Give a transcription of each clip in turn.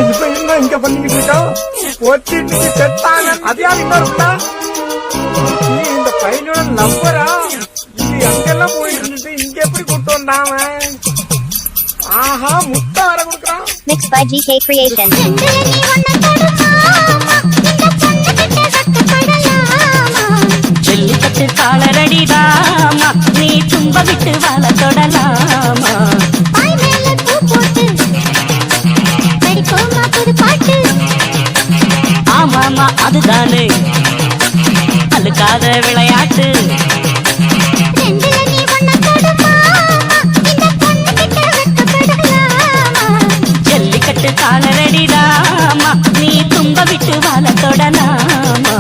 இப்ப என்ன இங்க பண்ணிக்கிட்டு இருக்கோம்? போச்சு இன்னைக்கு செத்தாங்க. அது யார் இன்னொருத்தா? நீ இந்த பையனோட நம்பரா? இது அங்கெல்லாம் போயிட்டு இருந்துட்டு இங்க எப்படி கூட்டு வந்தாம? ஆஹா, முட்டை வர கொடுக்குறான். Mixed by GK Creation. Jallikattu காலரடிதாமா, நீ தும்ப விட்டு வாழ தொடலாமா. ஆமாமா அதுதானே அழுக்காத விளையாட்டு. ஜல்லிக்கட்டு காலரடிதாமா, நீ தும்ப விட்டு வாழ தொடலாமா.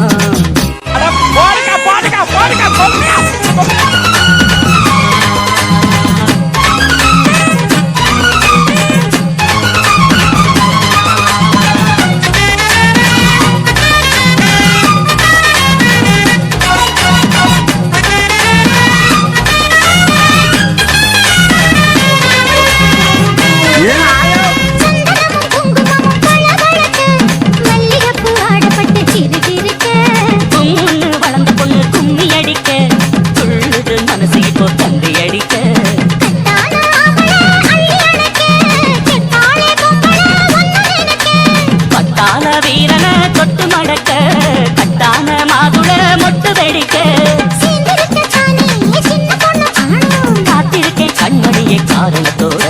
வீரன தொட்டு மடக்க கட்டான மாதுள மொட்டு வெடிக்க காத்திருக்கேன் கண்மணியை காரணத்தோட.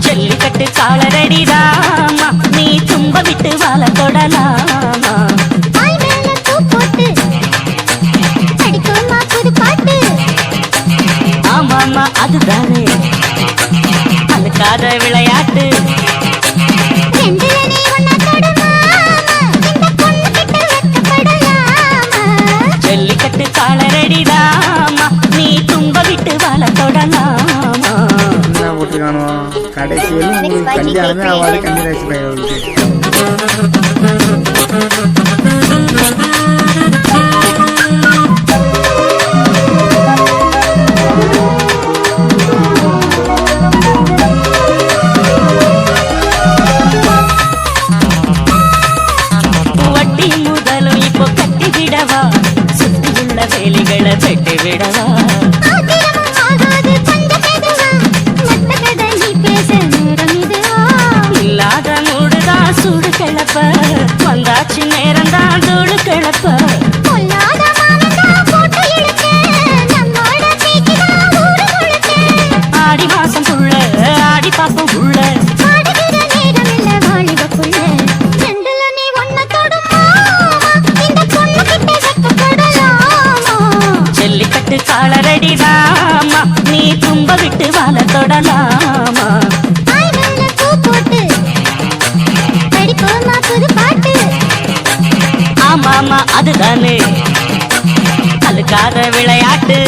ஜல்லிக்கட்டு காலரடிதாமா, நீ தும்ப விட்டு வாழ தொடலாமா. ஆமாமா அதுதானே அழுக்காத விளையாட்டு. ஜல்லிக்கட்டு காலரடிதாமா, நீ தும்ப விட்டு வாழ தொடலாமா. கடைசியில் கல்யாணமே ஆவாது. கன்னிராசி வட்டி முதலும் இப்போ கட்டி விடவா, சுத்தியுள்ள வேலைகளை வெட்டி விடவா. இல்லாத மூடுதான் சூடு கிளப்ப, வந்தாச்சு நேரம்தான் தூடு கிளப்ப. ஆடி மாசம் புள்ள ஆடி பாப்போம் உள்ள. ஜல்லிக்கட்டு காலரடிதாமா, நீ தும்ப விட்டு வாழ தொடலாமா. ஆமாமா அதுதானே அழுக்காத விளையாட்டு.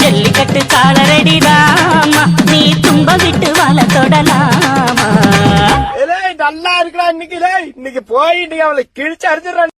ஜல்லிக்கட்டு காலரடிதாமா, நீ தும்ப விட்டு வாழ தொடலாமா. நல்லா இருக்கிறா இன்னைக்கு. இன்னைக்கு போய் இன்னைக்கு அவளை கிழிச்சு அடிச்சிடறான்.